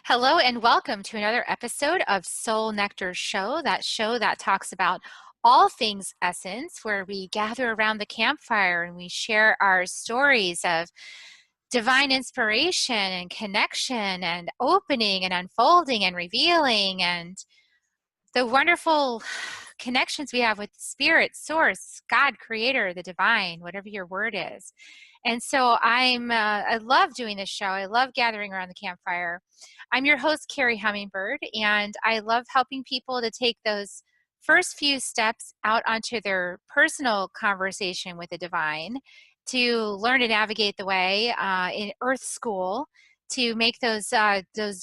Hello and welcome to another episode of Soul Nectar Show, that show that talks about all things essence, where we gather around the campfire and we share our stories of divine inspiration and connection and opening and unfolding and revealing and the wonderful connections we have with spirit, source, God, creator, the divine, whatever your word is. And so I love doing this show. I love gathering around the campfire. I'm your host, Carrie Hummingbird, and I love helping people to take those first few steps out onto their personal conversation with the divine, to learn to navigate the way in Earth School, to make those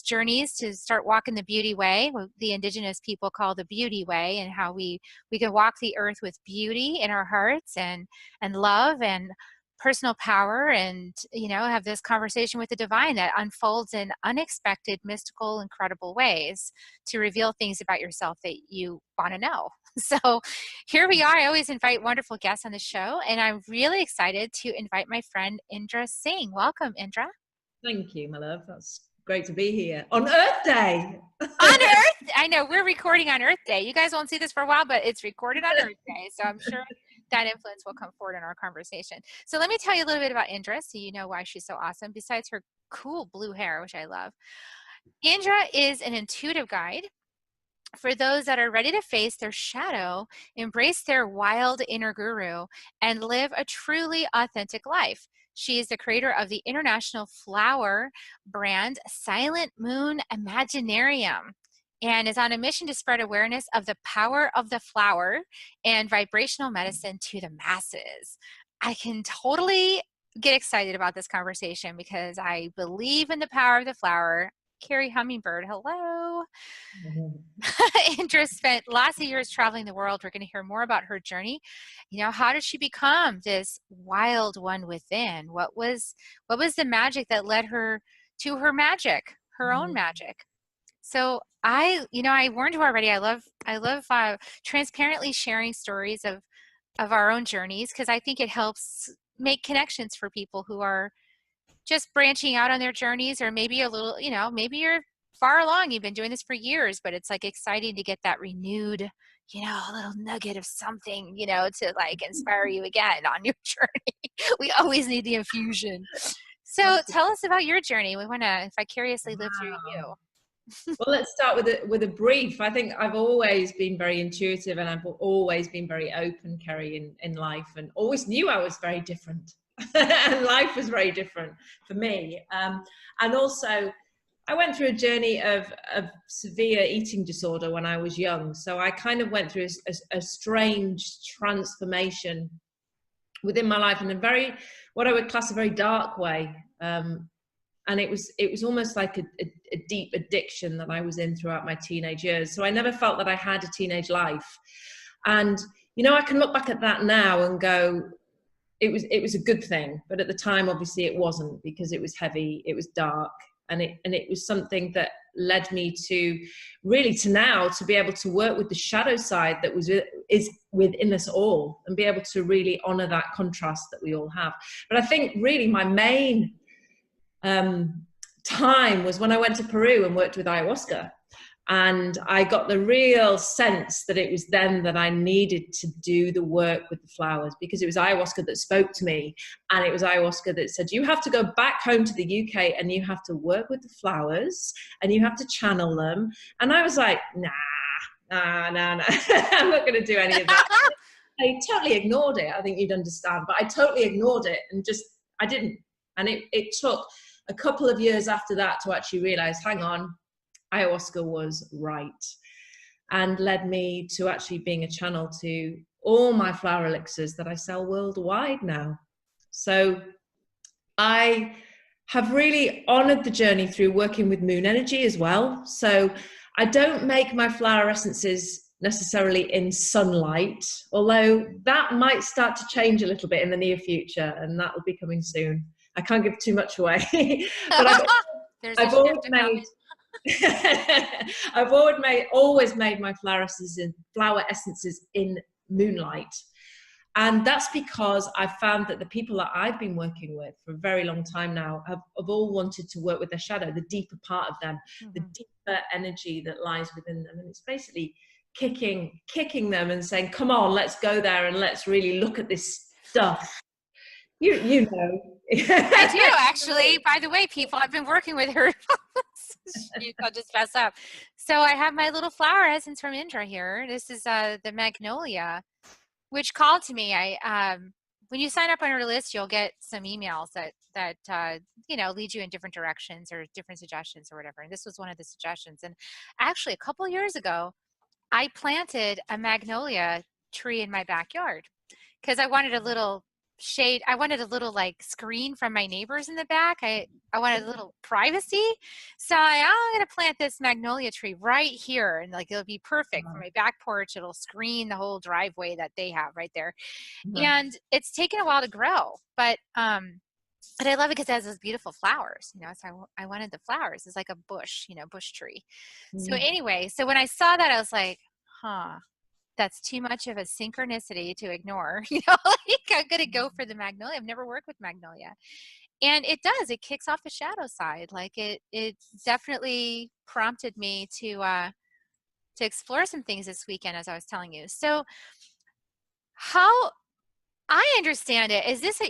journeys to start walking the beauty way, what the indigenous people call the beauty way, and how we can walk the earth with beauty in our hearts and love and personal power, and have this conversation with the divine that unfolds in unexpected, mystical, incredible ways to reveal things about yourself that you want to know. So here we are. I always invite wonderful guests on the show, and I'm really excited to invite my friend Indra Singh. Welcome, Indra. Thank you, my love. That's great to be here on Earth Day. On Earth, I know we're recording on Earth Day. You guys won't see this for a while, but it's recorded on Earth Day, so I'm sure that influence will come forward in our conversation. So let me tell you a little bit about Indra, so you know why she's so awesome. Besides her cool blue hair, which I love, Indra is an intuitive guide for those that are ready to face their shadow, embrace their wild inner guru, and live a truly authentic life. She is the creator of the international flower brand Silent Moon Imaginarium, and is on a mission to spread awareness of the power of the flower and vibrational medicine to the masses. I can totally get excited about this conversation because I believe in the power of the flower. Carrie Hummingbird, hello. Indra spent lots of years traveling the world. We're going to hear more about her journey. How did she become this wild one within? What was the magic that led her to her magic, her own magic? So I warned you already. I love transparently sharing stories of our own journeys, because I think it helps make connections for people who are just branching out on their journeys, or maybe a little, maybe you're far along, you've been doing this for years, but it's like exciting to get that renewed, a little nugget of something, to like inspire you again on your journey. We always need the infusion. So tell us about your journey. We want to vicariously live through you. Well, let's start with a brief. I think I've always been very intuitive, and I've always been very open, Carrie, in life, and always knew I was very different. And life was very different for me. And also, I went through a journey of severe eating disorder when I was young. So I kind of went through a strange transformation within my life in what I would class a very dark way. And it was almost like a deep addiction that I was in throughout my teenage years. So I never felt that I had a teenage life. And, I can look back at that now and go, it was a good thing. But at the time, obviously it wasn't, because it was heavy, it was dark. And it was something that led me to now to be able to work with the shadow side that is within us all, and be able to really honor that contrast that we all have. But I think really my main time was when I went to Peru and worked with ayahuasca. And I got the real sense that it was then that I needed to do the work with the flowers, because it was ayahuasca that spoke to me. And it was ayahuasca that said, you have to go back home to the UK and you have to work with the flowers and you have to channel them. And I was like, nah. I'm not going to do any of that. I totally ignored it. I think you'd understand, but I totally ignored it, and I didn't. And it took a couple of years after that to actually realize, hang on, ayahuasca was right, and led me to actually being a channel to all my flower elixirs that I sell worldwide now. So I have really honored the journey through working with moon energy as well. So I don't make my flower essences necessarily in sunlight, although that might start to change a little bit in the near future, and that will be coming soon. I can't give too much away, but I've always made my flower essences in moonlight. And that's because I've found that the people that I've been working with for a very long time now have all wanted to work with their shadow, the deeper part of them, the deeper energy that lies within them. And it's basically kicking them and saying, come on, let's go there and let's really look at this stuff. You know. I do, actually. By the way, people, I've been working with her. I'll just mess up. So I have my little flower essence from Indra here. This is the magnolia, which called to me. When you sign up on her list, you'll get some emails that lead you in different directions or different suggestions or whatever. And this was one of the suggestions. And actually, a couple of years ago, I planted a magnolia tree in my backyard because I wanted a little shade. I wanted a little like screen from my neighbors in the back. I wanted a little privacy. So I'm going to plant this magnolia tree right here. And like, it'll be perfect for my back porch. It'll screen the whole driveway that they have right there. And it's taken a while to grow, but I love it because it has those beautiful flowers, so I wanted the flowers. It's like a bush, bush tree. So anyway, so when I saw that, I was like, that's too much of a synchronicity to ignore. Like I'm going to go for the magnolia. I've never worked with magnolia. And it does. It kicks off the shadow side. Like it definitely prompted me to explore some things this weekend, as I was telling you. So how I understand it, is this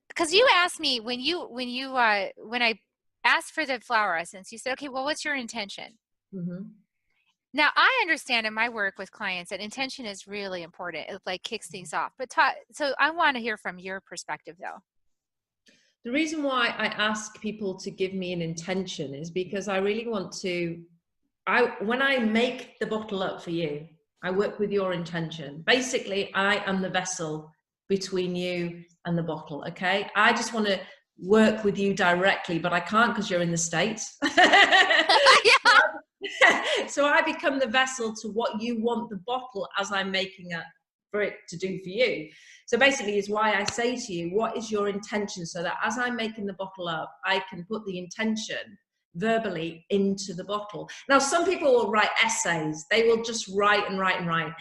because you asked me when I asked for the flower essence, you said, okay, well, what's your intention? Now, I understand in my work with clients that intention is really important. It like kicks things off. But so I want to hear from your perspective, though. The reason why I ask people to give me an intention is because I really want to, when I make the bottle up for you, I work with your intention. Basically, I am the vessel between you and the bottle, okay? I just want to work with you directly, but I can't because you're in the States. So I become the vessel to what you want the bottle as I'm making it for it to do for you. So basically is why I say to you, what is your intention? So that as I'm making the bottle up, I can put the intention verbally into the bottle. Now, some people will write essays. They will just write and write and write.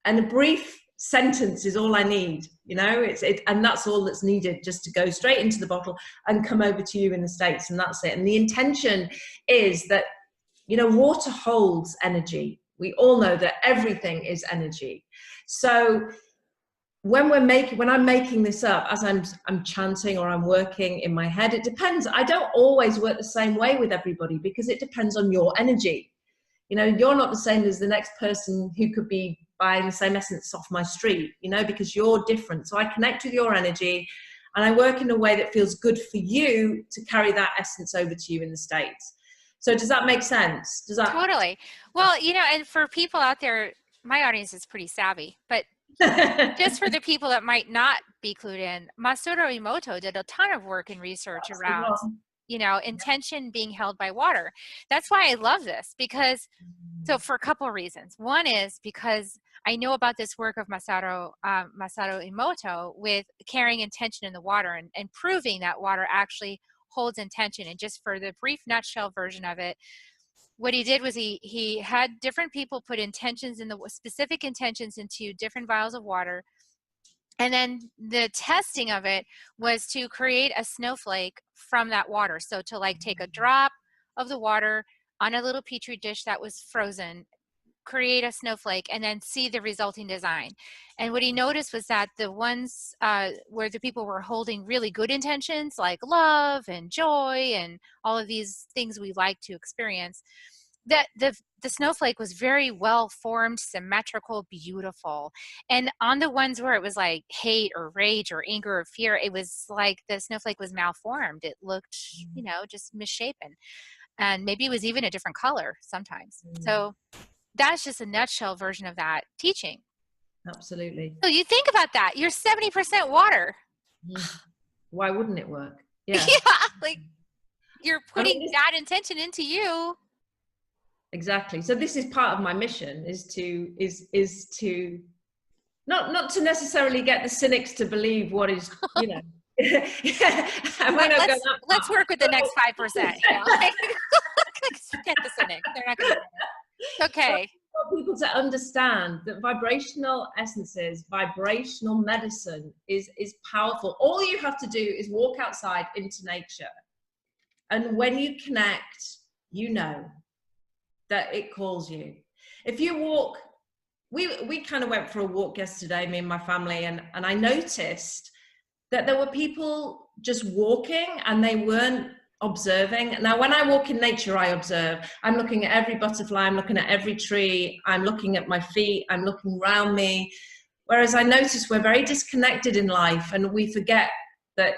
And a brief sentence is all I need, and that's all that's needed, just to go straight into the bottle and come over to you in the States, and that's it. And the intention is that, water holds energy. We all know that everything is energy. So when I'm making this up, as I'm chanting or I'm working in my head, it depends. I don't always work the same way with everybody because it depends on your energy. You're not the same as the next person who could be buying the same essence off my street, because you're different. So I connect with your energy and I work in a way that feels good for you to carry that essence over to you in the States. So does that make sense? Does that? Totally. Well, and for people out there, my audience is pretty savvy, but just for the people that might not be clued in, Masaru Emoto did a ton of work and research around, intention being held by water. That's why I love this, because, so for a couple of reasons. One is because I know about this work of Masaru Emoto with carrying intention in the water and proving that water actually holds intention. And just for the brief nutshell version of it, what he did was he had different people put specific intentions into different vials of water. And then the testing of it was to create a snowflake from that water. So to like take a drop of the water on a little petri dish that was frozen, create a snowflake, and then see the resulting design. And what he noticed was that the ones where the people were holding really good intentions like love and joy and all of these things we like to experience, that the snowflake was very well formed, symmetrical, beautiful. And on the ones where it was like hate or rage or anger or fear, it was like the snowflake was malformed. It looked, just misshapen. And maybe it was even a different color sometimes. So that's just a nutshell version of that teaching. Absolutely. So you think about that. You're 70% water. Why wouldn't it work? Yeah. Like you're putting that intention into you. Exactly. So this is part of my mission, is to not to necessarily get the cynics to believe what is, let's work with the next 5%. Forget the cynics. They're not going to. Okay. want people to understand that vibrational essences, vibrational medicine is powerful. All you have to do is walk outside into nature. And when you connect, you know that it calls you. If you walk, we kind of went for a walk yesterday, me and my family, and I noticed that there were people just walking and they weren't observing. Now, when I walk in nature, I observe. I'm looking at every butterfly, I'm looking at every tree, I'm looking at my feet, I'm looking around me. Whereas I notice we're very disconnected in life, and we forget that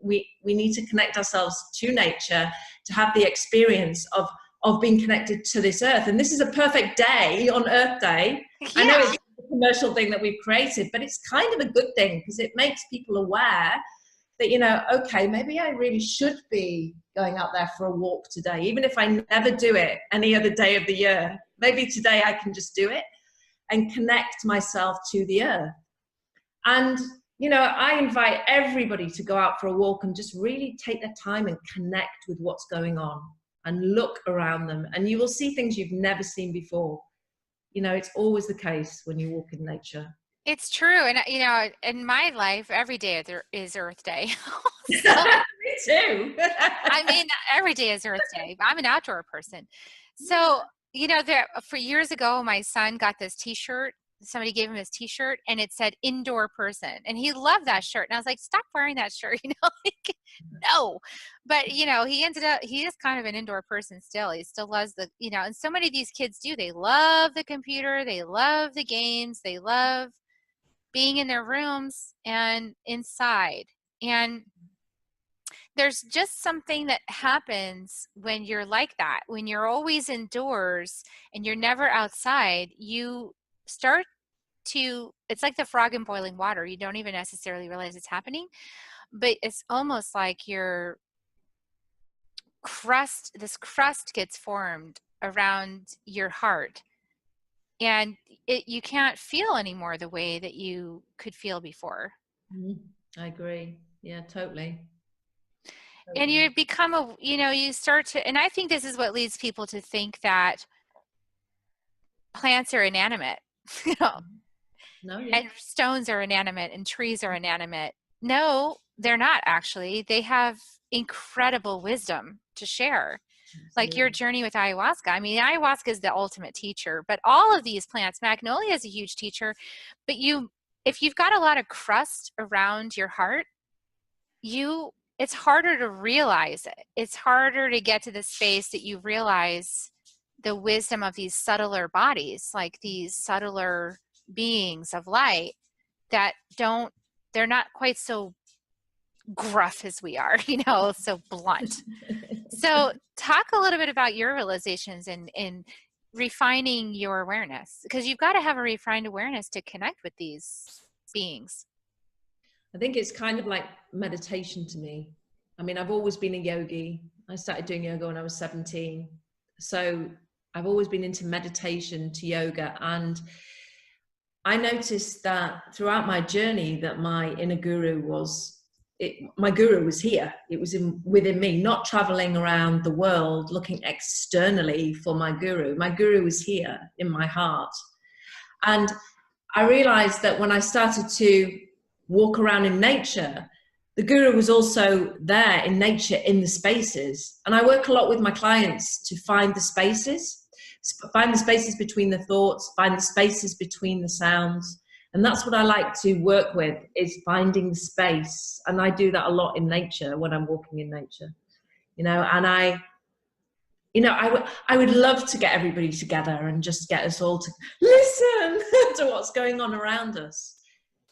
we need to connect ourselves to nature to have the experience of being connected to this earth. And this is a perfect day on Earth Day. Yeah. I know it's a commercial thing that we've created, but it's kind of a good thing because it makes people aware that, you know, okay, maybe I really should be going out there for a walk today, even if I never do it any other day of the year. Maybe today I can just do it and connect myself to the earth. And, you know, I invite everybody to go out for a walk and just really take their time and connect with what's going on and look around them. And you will see things you've never seen before. You know, it's always the case when you walk in nature. It's true. And, you know, in my life, every day there is Earth Day. So, me too. I mean, every day is Earth Day. I'm an outdoor person. So, you know, for years ago, my son got this t-shirt. Somebody gave him his t-shirt and it said indoor person. And he loved that shirt. And I was like, stop wearing that shirt. You know, like, no. But, you know, he is kind of an indoor person still. He still loves you know, and so many of these kids do. They love the computer. They love the games. They love being in their rooms and inside. And there's just something that happens when you're like that. When you're always indoors and you're never outside, you start to, it's like the frog in boiling water. You don't even necessarily realize it's happening, but it's almost like your this crust gets formed around your heart, and you can't feel anymore the way that you could feel before. I agree. Yeah, totally. And you become you start to, and I think this is what leads people to think that plants are inanimate, you know. No, yeah. And stones are inanimate and trees are inanimate. No, they're not actually. They have incredible wisdom to share. Absolutely. Like your journey with ayahuasca. I mean, ayahuasca is the ultimate teacher, but all of these plants, magnolia is a huge teacher, but if you've got a lot of crust around your heart, it's harder to realize it. It's harder to get to the space that you realize the wisdom of these subtler bodies, like these subtler beings of light that they're not quite so gruff as we are, you know, so blunt. So talk a little bit about your realizations in refining your awareness, because you've got to have a refined awareness to connect with these beings. I think it's kind of like meditation to me. I mean, I've always been a yogi. I started doing yoga when I was 17. So I've always been into meditation, to yoga, and I noticed that throughout my journey that my inner guru my guru was here. It was within me, not traveling around the world looking externally for my guru. My guru was here in my heart. And I realized that when I started to walk around in nature, the guru was also there in nature, in the spaces. And I work a lot with my clients to find the spaces between the thoughts, find the spaces between the sounds. And that's what I like to work with, is finding the space. And I do that a lot in nature when I'm walking in nature, you know. And I would love to get everybody together and just get us all to listen to what's going on around us,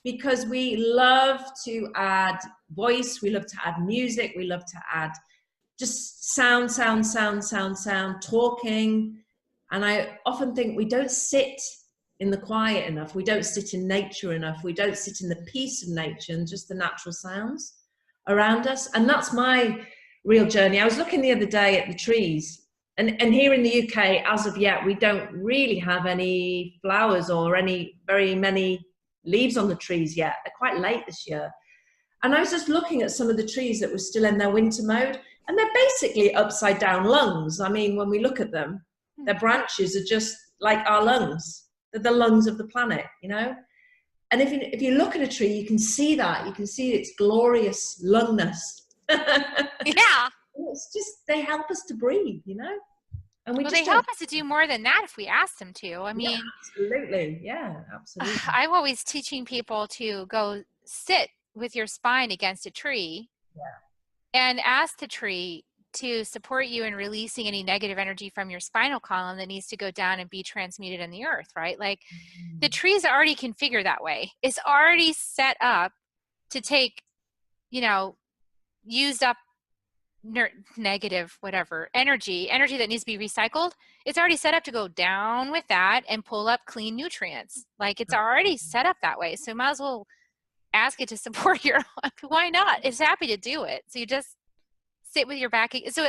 because we love to add voice, we love to add music, we love to add just sound, talking. And I often think we don't sit in the quiet enough. We don't sit in nature enough. We don't sit in the peace of nature and just the natural sounds around us. And that's my real journey. I was looking the other day at the trees, and here in the UK, as of yet, we don't really have any flowers or very many leaves on the trees yet. They're quite late this year. And I was just looking at some of the trees that were still in their winter mode, and they're basically upside down lungs. I mean, when we look at them, their branches are just like our lungs. They're the lungs of the planet, you know? And if you look at a tree, you can see that. You can see its glorious lungness. Yeah. It's just, they help us to breathe, you know? And we Well, just they don't. help us to do more than that if we ask them to. I Yeah, mean, absolutely. Yeah, absolutely. I'm always teaching people to go sit with your spine against a tree and ask the tree to support you in releasing any negative energy from your spinal column that needs to go down and be transmuted in the earth, right? Like the tree's already configured that way. It's already set up to take, you know, used up negative, whatever, energy that needs to be recycled. It's already set up to go down with that and pull up clean nutrients. Like it's already set up that way. So you might as well ask it to support your, why not? It's happy to do it. So you just sit with your back. So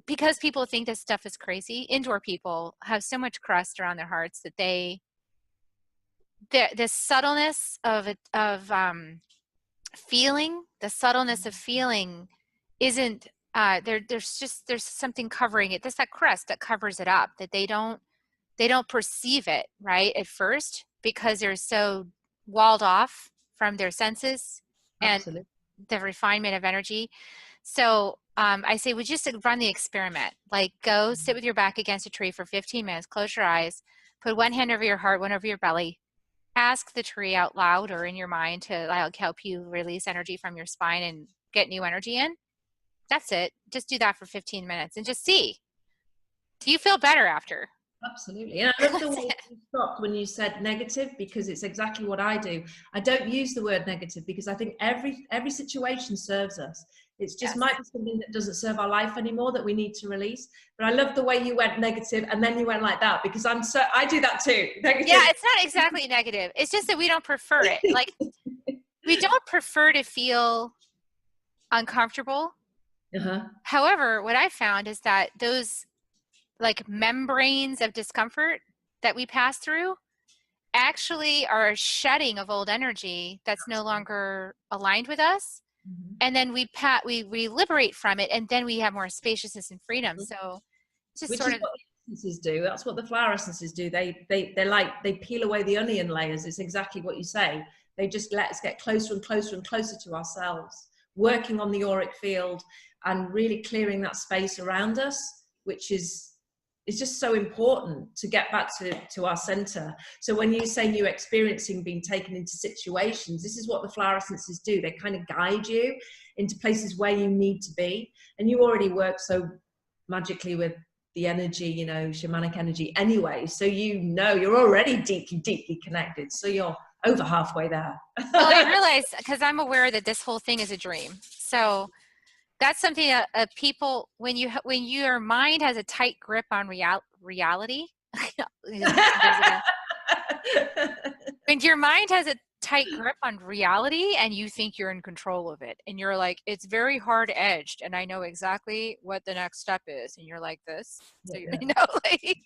because people think this stuff is crazy, indoor people have so much crust around their hearts that the subtleness of feeling, the subtleness of feeling isn't there's something covering it. There's that crust that covers it up that they don't perceive it right at first because they're so walled off from their senses and Absolutely. the refinement of energy. So I say, would you just run the experiment? Like go sit with your back against a tree for 15 minutes, close your eyes, put one hand over your heart, one over your belly, ask the tree out loud or in your mind to like help you release energy from your spine and get new energy in. That's it. Just do that for 15 minutes and just see. Do you feel better after? Absolutely. And I love the way you stopped when you said negative, because it's exactly what I do. I don't use the word negative because I think every situation serves us. It's just might be something that doesn't serve our life anymore that we need to release. But I love the way you went negative and then you went like that, because I do that too. Negative. Yeah, it's not exactly negative. It's just that we don't prefer it. Like we don't prefer to feel uncomfortable. However, what I found is that those like membranes of discomfort that we pass through actually are a shedding of old energy that's no longer aligned with us. And then we liberate from it, and then we have more spaciousness and freedom. So it's just Which sort is of what the essences do. That's what the flower essences do. They peel away the onion layers. It's exactly what you say. They just let us get closer and closer and closer to ourselves, working on the auric field and really clearing that space around us, which is just so important to get back to our center. So when you say you're experiencing being taken into situations, this is what the flower essences do. They kind of guide you into places where you need to be. And you already work so magically with the energy, you know, shamanic energy anyway. So you know you're already deeply, deeply connected. So you're over halfway there. Well, I realize because I'm aware that this whole thing is a dream. So that's something that people, when your mind has a tight grip on reality, when your mind has a tight grip on reality and you think you're in control of it and you're like, it's very hard edged and I know exactly what the next step is. And you're like this, so you know, like,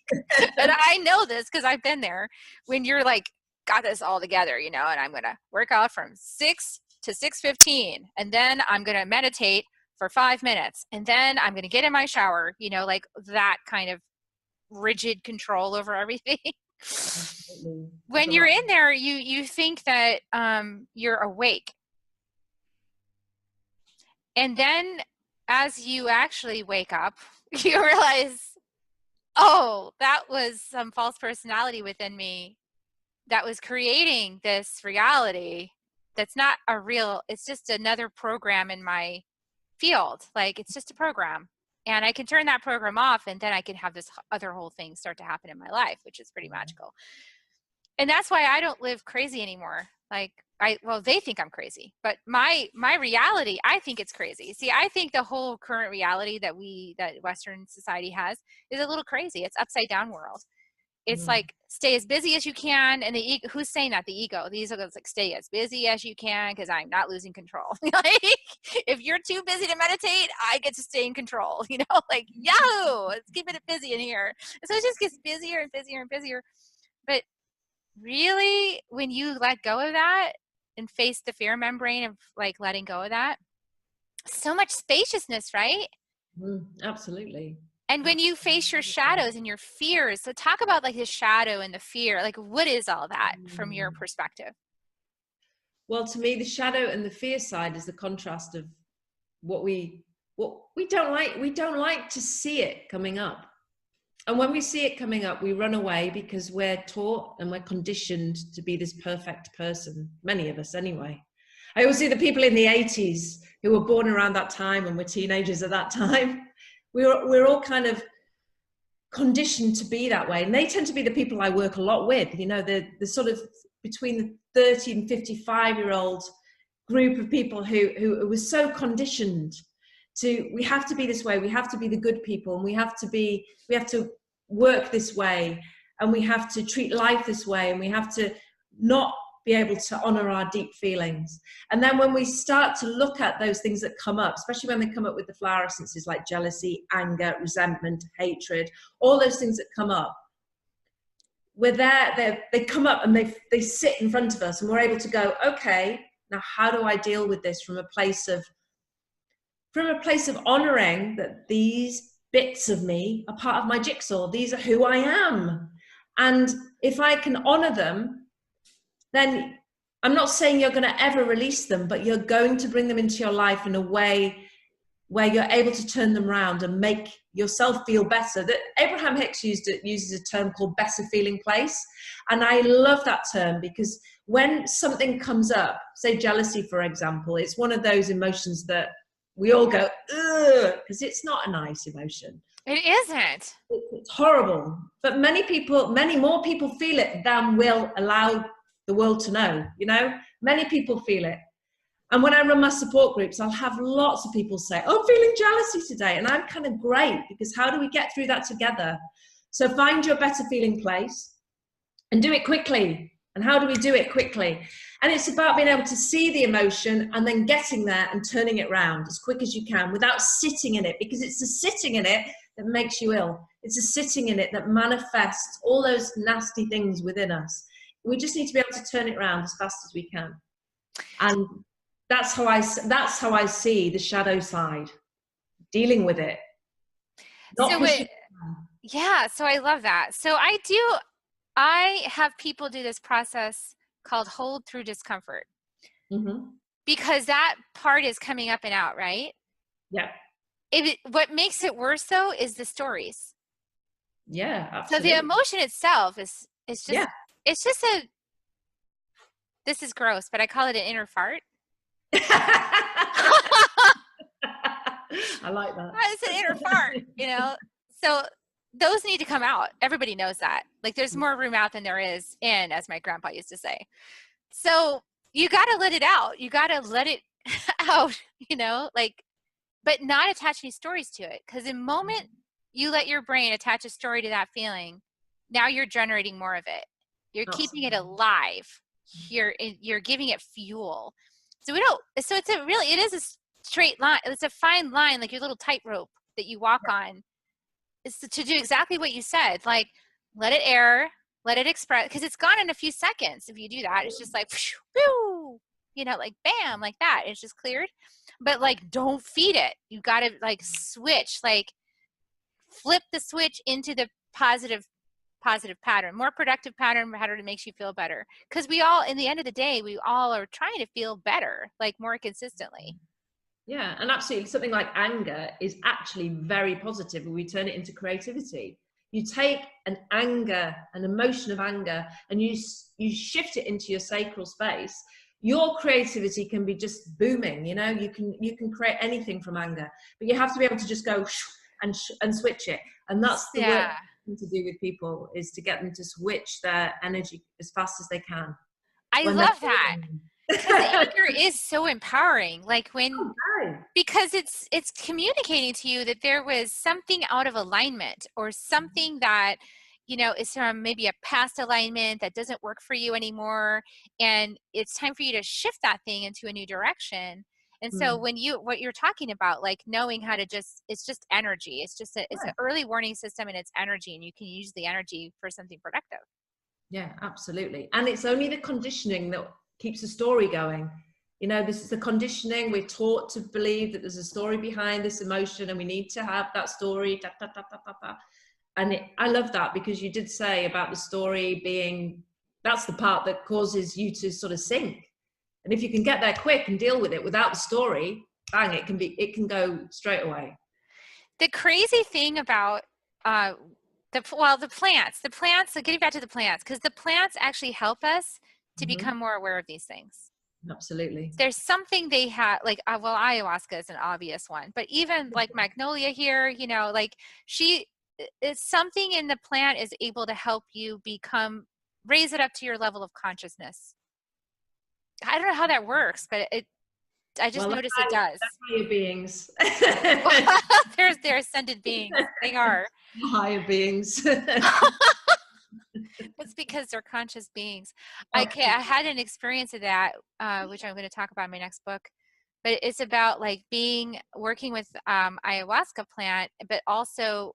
and I know this because I've been there when you're like, got this all together, you know, and I'm going to work out from 6 to 6:15 and then I'm going to meditate for 5 minutes and then I'm going to get in my shower, you know, like that kind of rigid control over everything. When you're in there, you think that you're awake. And then as you actually wake up, you realize, oh, that was some false personality within me that was creating this reality that's not a real, it's just another program in my field. Like it's just a program. And I can turn that program off and then I can have this other whole thing start to happen in my life, which is pretty magical. And that's why I don't live crazy anymore. Like they think I'm crazy, but my reality, I think it's crazy. See, I think the whole current reality that Western society has is a little crazy. It's upside down world. It's like stay as busy as you can, and the ego, who's saying that? The ego. The ego is like stay as busy as you can because I'm not losing control. Like if you're too busy to meditate, I get to stay in control. You know, like yahoo, let's keep it busy in here. So it just gets busier and busier and busier. But really, when you let go of that and face the fear membrane of like letting go of that, so much spaciousness, right? Absolutely. And when you face your shadows and your fears, so talk about like the shadow and the fear, like what is all that from your perspective? Well, to me, the shadow and the fear side is the contrast of what we don't like. We don't like to see it coming up. And when we see it coming up, we run away because we're taught and we're conditioned to be this perfect person. Many of us anyway. I always see the people in the 80s who were born around that time and were teenagers at that time. We're all kind of conditioned to be that way. And they tend to be the people I work a lot with, you know, the sort of between the 30 and 55-year-old group of people who was so conditioned to, we have to be this way, we have to be the good people, and we have to work this way, and we have to treat life this way, and we have to not be able to honor our deep feelings. And then when we start to look at those things that come up, especially when they come up with the flower essences like jealousy, anger, resentment, hatred, all those things that come up, we're there, they come up and they sit in front of us, and we're able to go, okay, now how do I deal with this from a place of honoring that these bits of me are part of my jigsaw. These are who I am. And if I can honor them, then I'm not saying you're going to ever release them, but you're going to bring them into your life in a way where you're able to turn them around and make yourself feel better. That Abraham Hicks uses a term called better feeling place. And I love that term, because when something comes up, say jealousy, for example, it's one of those emotions that we all go, ugh, because it's not a nice emotion. It isn't. It's horrible. But many more people feel it than will allow the world to know, you know? Many people feel it. And when I run my support groups, I'll have lots of people say, oh, I'm feeling jealousy today. And I'm kind of great, because how do we get through that together? So find your better feeling place and do it quickly. And how do we do it quickly? And it's about being able to see the emotion and then getting there and turning it around as quick as you can without sitting in it, because it's the sitting in it that makes you ill. It's the sitting in it that manifests all those nasty things within us. We just need to be able to turn it around as fast as we can. And that's how I see the shadow side, dealing with it. Yeah, so I love that. So I have people do this process called hold through discomfort. Mm-hmm. Because that part is coming up and out, right? Yeah. What makes it worse though is the stories. Yeah, absolutely. So the emotion itself is just, yeah. It's just this is gross, but I call it an inner fart. I like that. It's an inner fart, you know? So those need to come out. Everybody knows that. Like there's more room out than there is in, as my grandpa used to say. So you got to let it out. You got to let it out, you know, like, but not attach any stories to it. Because the moment you let your brain attach a story to that feeling, now you're generating more of it. You're keeping it alive. You're giving it fuel. So it is a straight line. It's a fine line, like your little tightrope that you walk on. Is to do exactly what you said. Like, let it air, let it express, because it's gone in a few seconds. If you do that, it's just like, whew, you know, like bam, like that. It's just cleared. But like, don't feed it. You got to like switch, like flip the switch into the positive pattern, more productive pattern that makes you feel better. Because we all, in the end of the day, we all are trying to feel better, like more consistently. Yeah, and absolutely, something like anger is actually very positive when we turn it into creativity. You take an emotion of anger, and you shift it into your sacral space. Your creativity can be just booming. You know, you can create anything from anger, but you have to be able to just go and switch it. And that's the work to do with people, is to get them to switch their energy as fast as they can. I love that. Anger is so empowering, like because it's communicating to you that there was something out of alignment, or something that, you know, is from maybe a past alignment that doesn't work for you anymore, and it's time for you to shift that thing into a new direction. And so what you're talking about, like knowing how to it's just energy. It's just it's an early warning system, and it's energy, and you can use the energy for something productive. Yeah, absolutely. And it's only the conditioning that keeps the story going. You know, this is the conditioning. We're taught to believe that there's a story behind this emotion and we need to have that story. Da, da, da, da, da, da. And I love that, because you did say about the story being, that's the part that causes you to sort of sink. And if you can get there quick and deal with it without the story, bang, it can go straight away. The crazy thing about the plants, so getting back to the plants, because the plants actually help us to become more aware of these things. Absolutely. There's something they have, like, ayahuasca is an obvious one, but even like Magnolia here, you know, like it's something in the plant is able to help you raise it up to your level of consciousness. I don't know how that works, but I just noticed it does. Higher beings. They're ascended beings. They are. Higher beings. It's because they're conscious beings. I had an experience of that, which I'm going to talk about in my next book. But it's about like working with ayahuasca plant, but also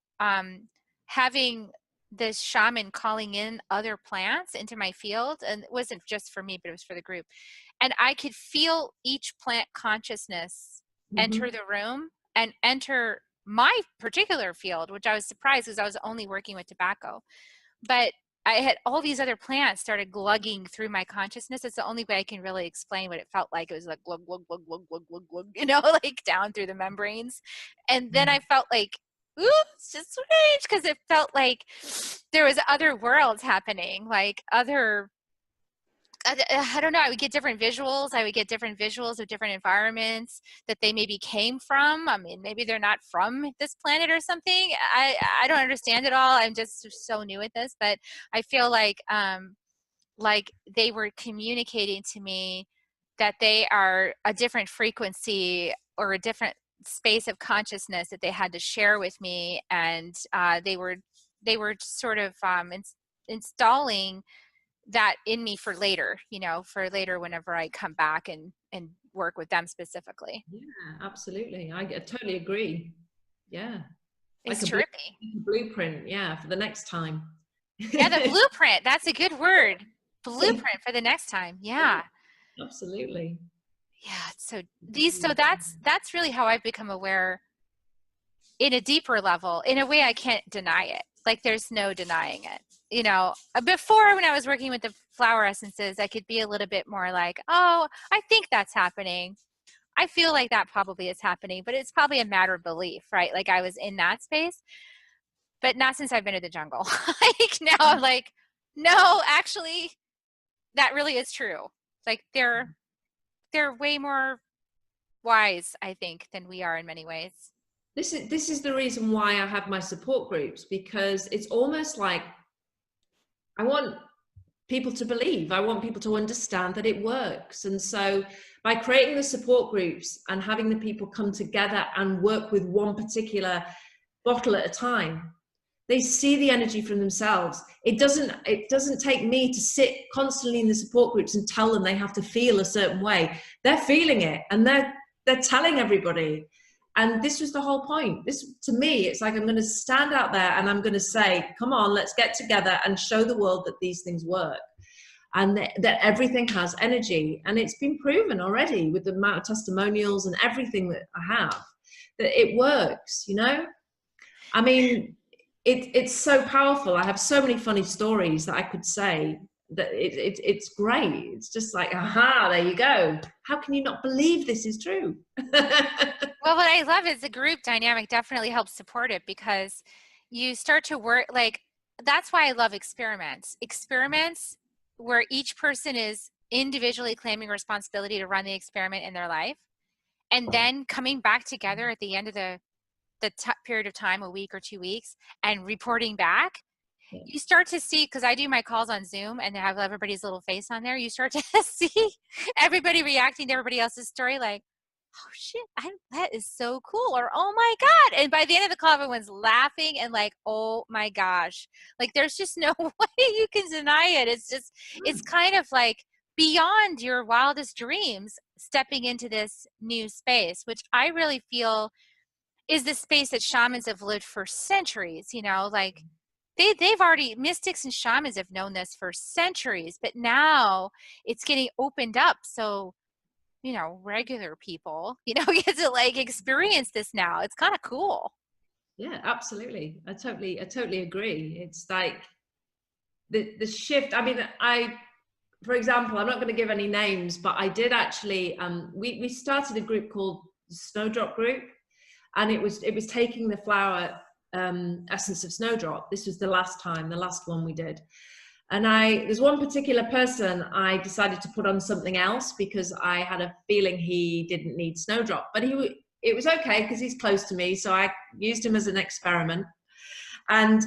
having this shaman calling in other plants into my field. And it wasn't just for me, but it was for the group. And I could feel each plant consciousness enter the room and enter my particular field, which I was surprised because I was only working with tobacco. But I had all these other plants started glugging through my consciousness. It's the only way I can really explain what it felt like. It was like glug, glug, glug, glug, glug, glug, glug, you know, like down through the membranes. And then I felt like, ooh, it's just strange, because it felt like there was other worlds happening, like other, I don't know, I would get different visuals. I would get different visuals of different environments that they maybe came from. I mean, maybe they're not from this planet or something. I don't understand it all. I'm just so new at this, but I feel like they were communicating to me that they are a different frequency or a different space of consciousness that they had to share with me. And they were sort of installing that in me for later, you know, for later whenever I come back and work with them specifically. Yeah, absolutely. I totally agree. Yeah. It's like trippy. Blueprint, yeah, for the next time. Yeah, the blueprint. That's a good word. Blueprint for the next time. Yeah. Absolutely. Yeah. So that's really how I've become aware in a deeper level. In a way I can't deny it. Like there's no denying it. You know, before when I was working with the flower essences, I could be a little bit more like, oh, I think that's happening. I feel like that probably is happening, but it's probably a matter of belief, right? Like I was in that space, but not since I've been in the jungle. Like now I'm like, no, actually, that really is true. Like they're way more wise, I think, than we are in many ways. This is the reason why I have my support groups, because it's almost like I want people to believe. I want people to understand that it works. And so by creating the support groups and having the people come together and work with one particular bottle at a time, they see the energy from themselves. It doesn't take me to sit constantly in the support groups and tell them they have to feel a certain way. They're feeling it and they're telling everybody. And this was the whole point. This, to me, it's like I'm going to stand out there and I'm going to say, come on, let's get together and show the world that these things work and that everything has energy. And it's been proven already with the amount of testimonials and everything that I have, that it works, you know? I mean, it's so powerful. I have so many funny stories that I could say that it's great. It's just like, aha, there you go. How can you not believe this is true? Well, what I love is the group dynamic definitely helps support it, because you start to work, like, that's why I love experiments where each person is individually claiming responsibility to run the experiment in their life, and then coming back together at the end of the period of time, a week or 2 weeks, and reporting back. You start to see, because I do my calls on Zoom and I have everybody's little face on there, you start to see everybody reacting to everybody else's story like, oh shit, that is so cool, or oh my God. And by the end of the call, everyone's laughing and like, oh my gosh, like there's just no way you can deny it. It's just, it's kind of like beyond your wildest dreams, stepping into this new space, which I really feel is the space that shamans have lived for centuries, you know, like they've already, mystics and shamans have known this for centuries, but now it's getting opened up. So you know, regular people, you know, get to like experience this now. It's kind of cool. Yeah, absolutely. I totally agree. It's like the shift. I mean, for example, I'm not going to give any names, but I did actually, we started a group called the Snowdrop Group, and it was taking the flower essence of Snowdrop. This was the last one we did. And there's one particular person I decided to put on something else because I had a feeling he didn't need Snowdrop, but it was okay because he's close to me. So I used him as an experiment. And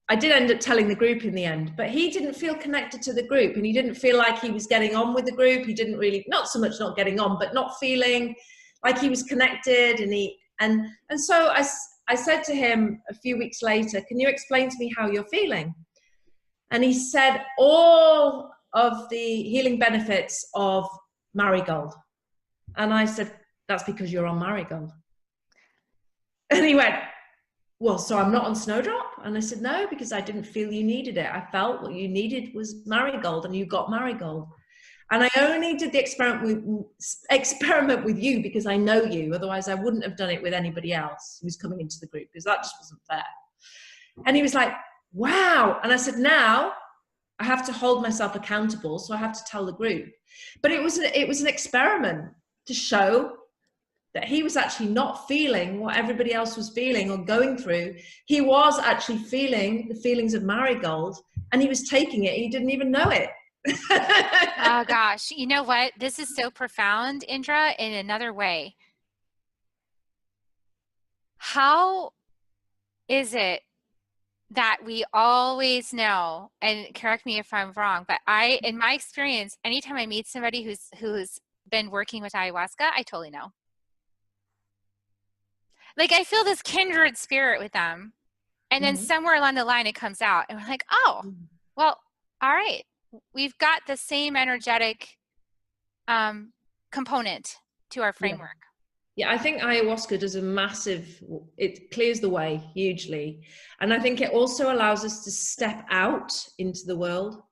I did end up telling the group in the end, but he didn't feel connected to the group, and he didn't feel like he was getting on with the group. He didn't really, not so much not getting on, but not feeling like he was connected. And so I said to him a few weeks later, can you explain to me how you're feeling? And he said all of the healing benefits of marigold. And I said, that's because you're on marigold. And he went, well, so I'm not on Snowdrop? And I said, no, because I didn't feel you needed it. I felt what you needed was marigold, and you got marigold. And I only did the experiment with you because I know you. Otherwise, I wouldn't have done it with anybody else who was coming into the group, because that just wasn't fair. And he was like, wow. And I said, now I have to hold myself accountable. So I have to tell the group. But it was an experiment to show that he was actually not feeling what everybody else was feeling or going through. He was actually feeling the feelings of marigold, and he was taking it. He didn't even know it. Oh gosh, you know what? This is so profound, Indra, in another way. How is it that we always know, and correct me if I'm wrong, but in my experience, anytime I meet somebody who's been working with ayahuasca, I totally know. Like I feel this kindred spirit with them. And then somewhere along the line it comes out and we're like, oh, well, all right. We've got the same energetic component to our framework. Yeah, I think ayahuasca does it clears the way hugely. And I think it also allows us to step out into the world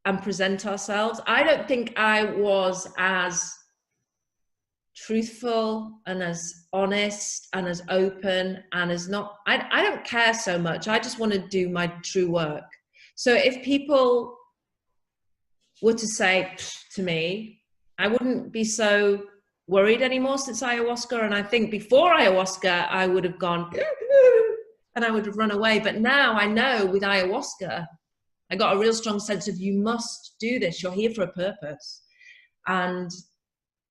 and present ourselves. I don't think I was as truthful and as honest and as open and as not, I don't care so much. I just want to do my true work. So if people were to say to me, I wouldn't be so worried anymore since ayahuasca. And I think before ayahuasca, I would have gone and I would have run away. But now I know with ayahuasca, I got a real strong sense of you must do this. You're here for a purpose. And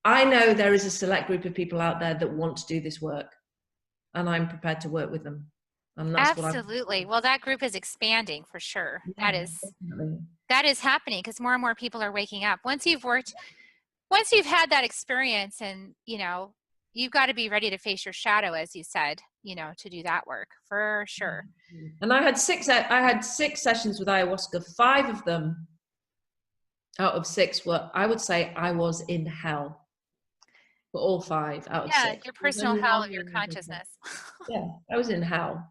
I know there is a select group of people out there that want to do this work, and I'm prepared to work with them. And that's absolutely. Well, that group is expanding for sure. Yeah, that is happening because more and more people are waking up. Once you've had that experience, and you know, you've got to be ready to face your shadow, as you said, you know, to do that work for sure. And I had 6 sessions with ayahuasca. 5 of them out of 6 were, I would say, I was in hell. For all 5 out of 6. Yeah, your personal hell of your consciousness. Yeah, I was in hell.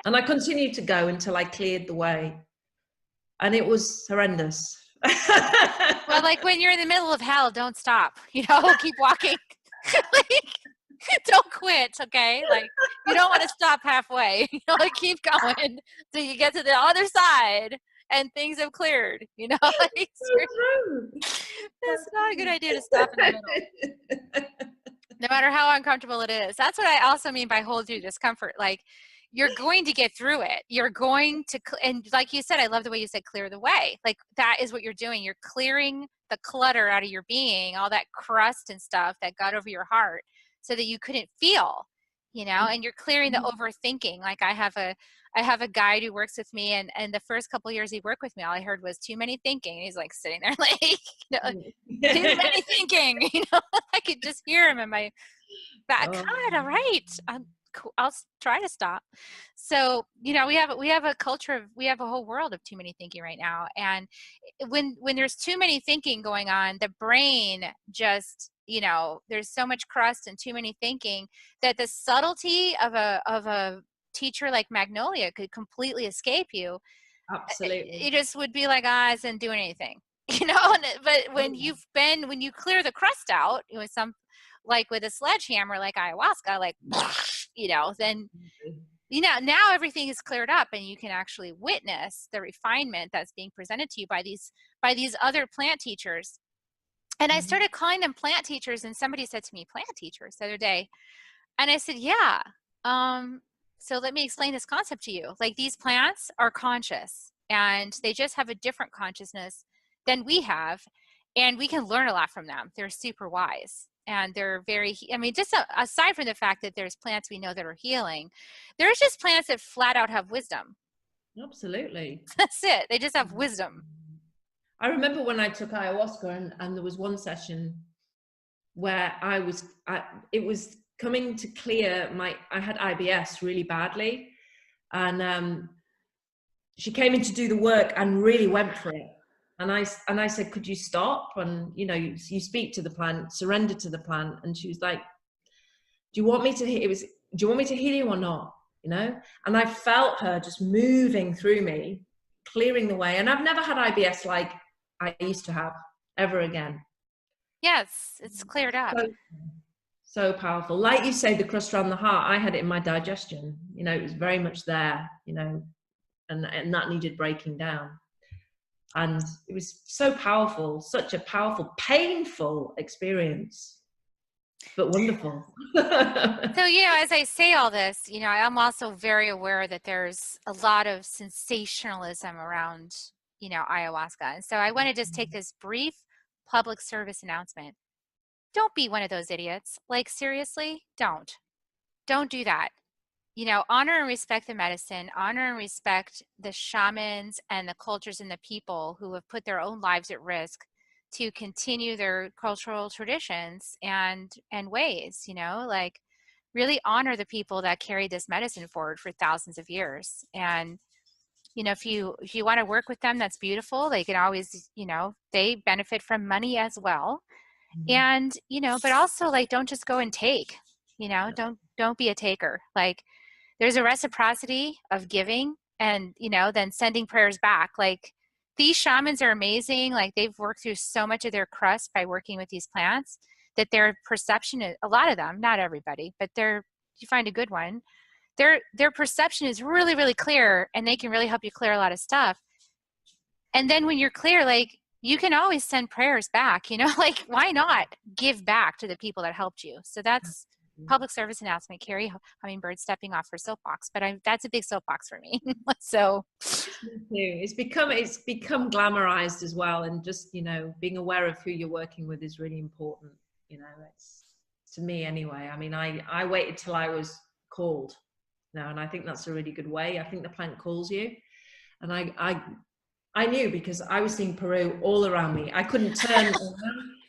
And I continued to go until I cleared the way. And it was horrendous. Well, like when you're in the middle of hell, don't stop. You know, keep walking. Like, don't quit, okay? Like you don't want to stop halfway. You know, like keep going till you get to the other side and things have cleared. You know, like, it's not a good idea to stop in the middle. No matter how uncomfortable it is. That's what I also mean by hold through discomfort. Like you're going to get through it. You're going to, and like you said, I love the way you said clear the way. Like that is what you're doing. You're clearing the clutter out of your being, all that crust and stuff that got over your heart so that you couldn't feel, you know, and you're clearing the overthinking. Like I have a guide who works with me, and the first couple of years he worked with me, all I heard was too many thinking. And he's like sitting there like, you know, too many thinking, you know, I could just hear him in my back. God, all right. I'll try to stop. So, you know, we have a culture of, we have a whole world of too many thinking right now. And when there's too many thinking going on, the brain just, you know, there's so much crust and too many thinking that the subtlety of a teacher like Magnolia could completely escape you. Absolutely. It just would be like, I didn't do anything. you know, but when you clear the crust out, you know, like with a sledgehammer, like ayahuasca, like, you know, then, you know, now everything is cleared up and you can actually witness the refinement that's being presented to you by these other plant teachers. And I started calling them plant teachers, and somebody said to me, plant teachers, the other day. And I said, yeah. So let me explain this concept to you. Like, these plants are conscious, and they just have a different consciousness than we have. And we can learn a lot from them. They're super wise. And they're very, I mean, just aside from the fact that there's plants we know that are healing, there's just plants that flat out have wisdom. Absolutely. That's it. They just have wisdom. I remember when I took ayahuasca, and there was one session where it was coming to clear I had IBS really badly. And she came in to do the work and really went for it. And I said, could you stop? And, you know, you speak to the plant, surrender to the plant. And she was like, do you want me to heal you or not? You know? And I felt her just moving through me, clearing the way. And I've never had IBS like I used to have ever again. Yes, it's cleared up. So powerful. Like you say, the crust around the heart, I had it in my digestion. You know, it was very much there, you know, and that needed breaking down. And it was so powerful, such a powerful, painful experience, but wonderful. So, you know, as I say all this, you know, I'm also very aware that there's a lot of sensationalism around, you know, ayahuasca. And so I want to just take this brief public service announcement. Don't be one of those idiots. Like, seriously, don't do that. You know, honor and respect the medicine, honor and respect the shamans and the cultures and the people who have put their own lives at risk to continue their cultural traditions and ways, you know, like, really honor the people that carried this medicine forward for thousands of years. And, you know, if you want to work with them, that's beautiful. They can always, you know, they benefit from money as well. And, you know, but also, like, don't just go and take, you know, don't be a taker. Like, there's a reciprocity of giving and, you know, then sending prayers back. Like, these shamans are amazing. Like, they've worked through so much of their crust by working with these plants that their perception is, a lot of them, not everybody, but you find a good one, their perception is really, really clear, and they can really help you clear a lot of stuff. And then when you're clear, like, you can always send prayers back, you know, like, why not give back to the people that helped you? So that's public service announcement. Carrie Hummingbird stepping off her soapbox, but that's a big soapbox for me. So it's become glamorized as well. And just, you know, being aware of who you're working with is really important. You know, it's, to me anyway. I mean, I waited till I was called now, and I think that's a really good way. I think the plant calls you. And I knew, because I was seeing Peru all around me. I couldn't turn around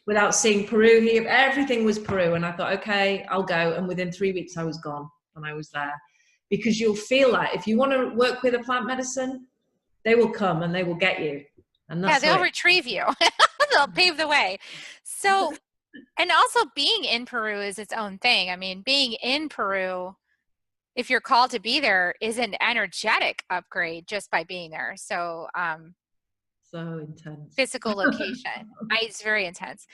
without seeing Peru here. Everything was Peru. And I thought, okay, I'll go. And within 3 weeks, I was gone and I was there. Because you'll feel that if you want to work with a plant medicine, they will come and they will get you. And that's they'll retrieve you. They'll pave the way. So, and also being in Peru is its own thing. I mean, being in Peru, if you're called to be there, is an energetic upgrade just by being there. So, so intense. Physical location. It's very intense.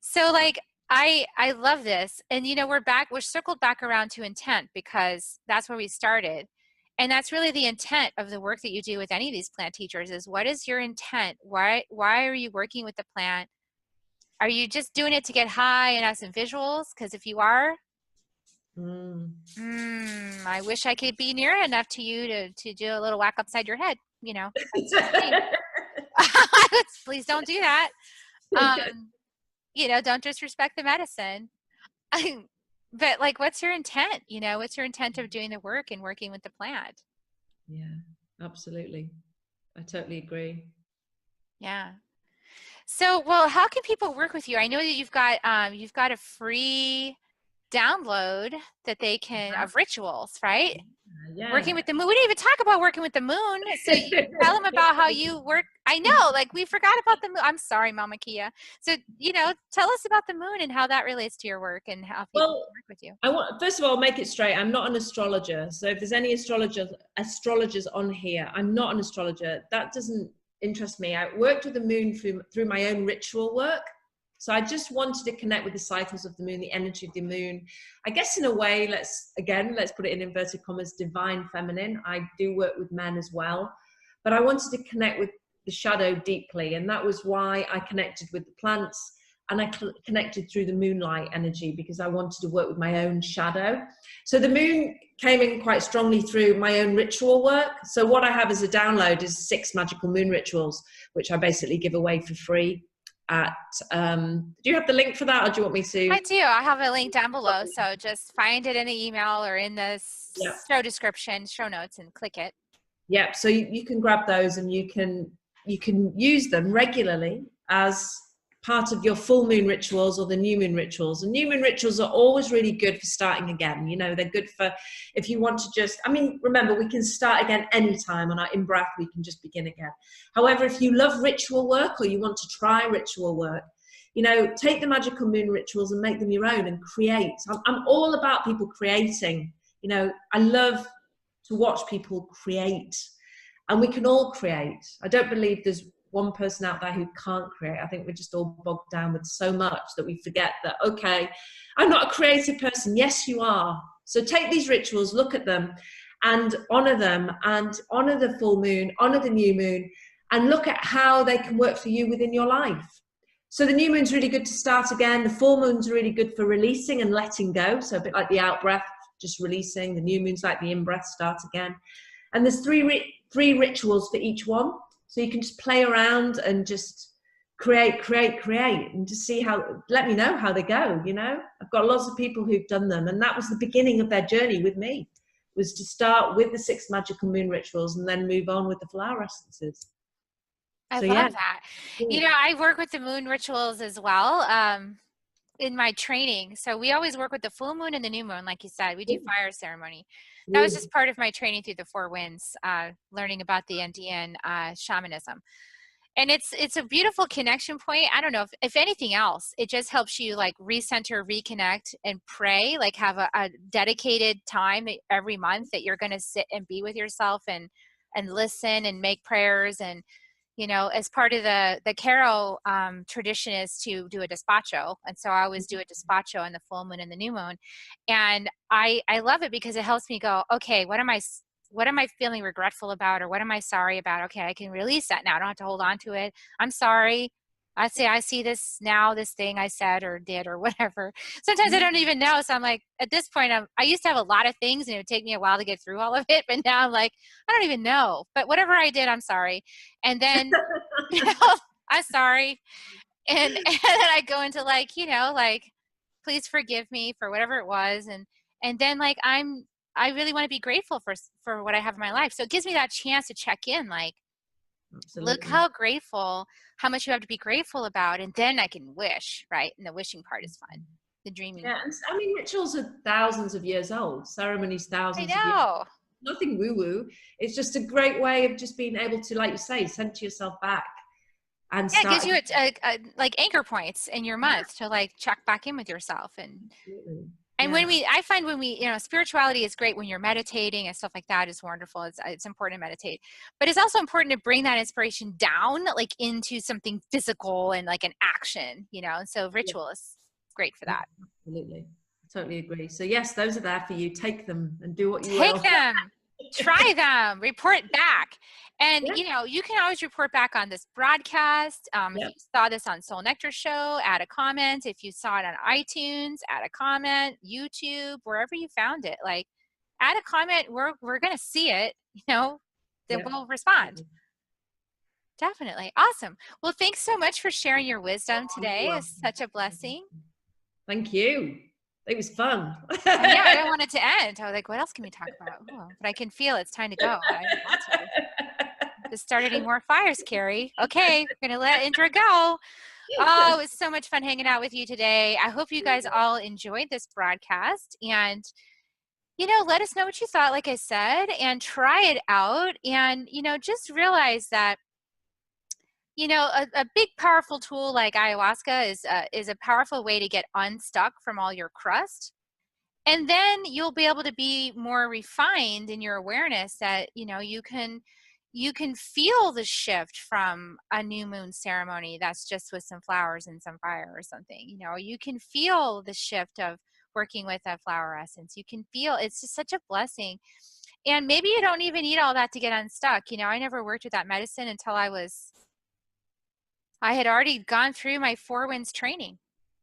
So, like, I love this. And, you know, we're circled back around to intent, because that's where we started. And that's really the intent of the work that you do with any of these plant teachers, is what is your intent? Why are you working with the plant? Are you just doing it to get high and have some visuals? Because if you are, I wish I could be near enough to you to do a little whack upside your head, you know. Please don't do that. You know, don't disrespect the medicine. But, like, what's your intent? You know, what's your intent of doing the work and working with the plant? Yeah, absolutely. I totally agree. Yeah. So, well, how can people work with you? I know that you've got a free download that they can of rituals, right? Yeah. Working with the moon. We didn't even talk about working with the moon. So you tell them about how you work. I know, like, we forgot about the moon. I'm sorry, Mama Kia. So, you know, tell us about the moon and how that relates to your work and how people can work with you. First of all, make it straight. I'm not an astrologer. So if there's any astrologers on here, I'm not an astrologer. That doesn't interest me. I worked with the moon through my own ritual work. So I just wanted to connect with the cycles of the moon, the energy of the moon. I guess in a way, let's put it in inverted commas, divine feminine. I do work with men as well, but I wanted to connect with the shadow deeply. And that was why I connected with the plants, and I connected through the moonlight energy, because I wanted to work with my own shadow. So the moon came in quite strongly through my own ritual work. So what I have as a download is 6 magical moon rituals, which I basically give away for free at, do you have the link for that, or do you want me to? I do. I have a link down below. So just find it in the email or in the show description, show notes, and click it. Yeah. So you can grab those, and you can use them regularly as part of your full moon rituals or the new moon rituals. And new moon rituals are always really good for starting again. You know, they're good for if you want to just, I mean, remember, we can start again anytime on our in-breath, we can just begin again. However, if you love ritual work, or you want to try ritual work, you know, take the magical moon rituals and make them your own and create. I'm all about people creating. You know, I love to watch people create, and we can all create. I don't believe there's one person out there who can't create. I think we're just all bogged down with so much that we forget that, okay, I'm not a creative person. Yes, you are. So take these rituals, look at them and honor the full moon, honor the new moon, and look at how they can work for you within your life. So the new moon's really good to start again. The full moon's really good for releasing and letting go. So a bit like the out breath, just releasing. The new moon's like the in breath, start again. And there's three rituals for each one. So you can just play around and just create, and just see let me know how they go, you know. I've got lots of people who've done them, and that was the beginning of their journey with me, was to start with the 6 magical moon rituals and then move on with the flower essences. I love that. You know, I work with the moon rituals as well in my training. So we always work with the full moon and the new moon, like you said. We do fire ceremony. That was just part of my training through the 4 winds, learning about the Indian shamanism. And it's a beautiful connection point. I don't know if anything else, it just helps you like recenter, reconnect, and pray, like have a dedicated time every month that you're going to sit and be with yourself and listen and make prayers. And you know, as part of the Caro tradition is to do a despacho. And so I always do a despacho on the full moon and the new moon. And I love it because it helps me go, okay, what am I feeling regretful about, or what am I sorry about? Okay, I can release that now. I don't have to hold on to it. I'm sorry. I see this now, this thing I said or did or whatever. Sometimes I don't even know. So I'm like, at this point, I used to have a lot of things and it would take me a while to get through all of it. But now I'm like, I don't even know. But whatever I did, I'm sorry. And then, you know, I'm sorry. And then I go into like, you know, like, please forgive me for whatever it was. And then like, I really want to be grateful for what I have in my life. So it gives me that chance to check in, like, absolutely. Look how much you have to be grateful about, and then I can wish, right? And the wishing part is fun. The dreaming. Yeah, and I mean, rituals are thousands of years old. Ceremonies, thousands of years. Nothing woo-woo. It's just a great way of just being able to, like you say, center yourself back. And it gives you like anchor points in your month to like check back in with yourself. And absolutely. And I find when we, you know, spirituality is great when you're meditating and stuff like that is wonderful. It's important to meditate, but it's also important to bring that inspiration down, like into something physical and like an action, you know, and so ritual is great for that. Absolutely. I totally agree. So yes, those are there for you. Take them and do what you will. Take them, try them, report back. And, you know, you can always report back on this broadcast. If you saw this on Soul Nectar Show, add a comment. If you saw it on iTunes, add a comment. YouTube, wherever you found it, like add a comment. We're going to see it, you know, then we'll respond. Definitely. Awesome. Well, thanks so much for sharing your wisdom today. It's such a blessing. Thank you. It was fun. Yeah, I didn't want it to end. I was like, what else can we talk about? Oh, but I can feel it's time to go. I want to. Just start any more fires, Carrie. Okay, we're going to let Indra go. Oh, it was so much fun hanging out with you today. I hope you guys all enjoyed this broadcast. And, you know, let us know what you thought, like I said, and try it out. And, you know, just realize that, you know, a big powerful tool like ayahuasca is a powerful way to get unstuck from all your crust. And then you'll be able to be more refined in your awareness that, you know, you can you can feel the shift from a new moon ceremony that's just with some flowers and some fire or something, you know. You can feel the shift of working with a flower essence. You can feel it's just such a blessing. And maybe you don't even need all that to get unstuck. You know, I never worked with that medicine until I had already gone through my Four Winds training.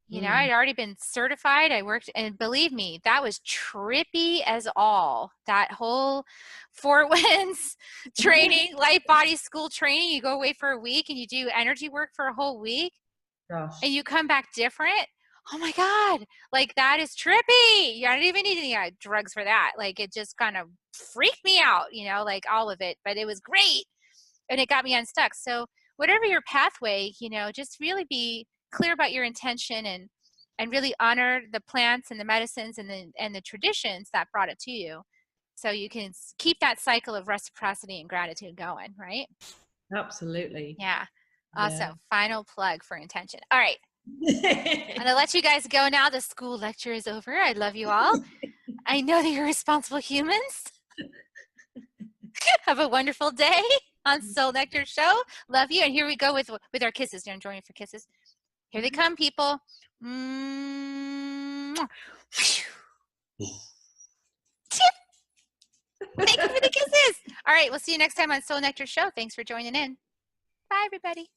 You know, I'd already been certified. I worked, and believe me, that was trippy as all. That whole Four Winds training, light body school training, you go away for a week and you do energy work for a whole week. Gosh. And you come back different. Oh my God, like that is trippy. You don't even need any drugs for that. Like it just kind of freaked me out, you know, like all of it, but it was great. And it got me unstuck. So whatever your pathway, you know, just really be clear about your intention and really honor the plants and the medicines and the traditions that brought it to you, so you can keep that cycle of reciprocity and gratitude going, right? Absolutely. Yeah. Awesome. Final plug for intention. All right. I'm gonna let you guys go now. The school lecture is over. I love you all. I know that you're responsible humans. Have a wonderful day on Soul Nectar Show. Love you. And here we go with our kisses. Don't join me for kisses. Here they come, people. Thank you for the kisses. All right, we'll see you next time on Soul Nectar Show. Thanks for joining in. Bye, everybody.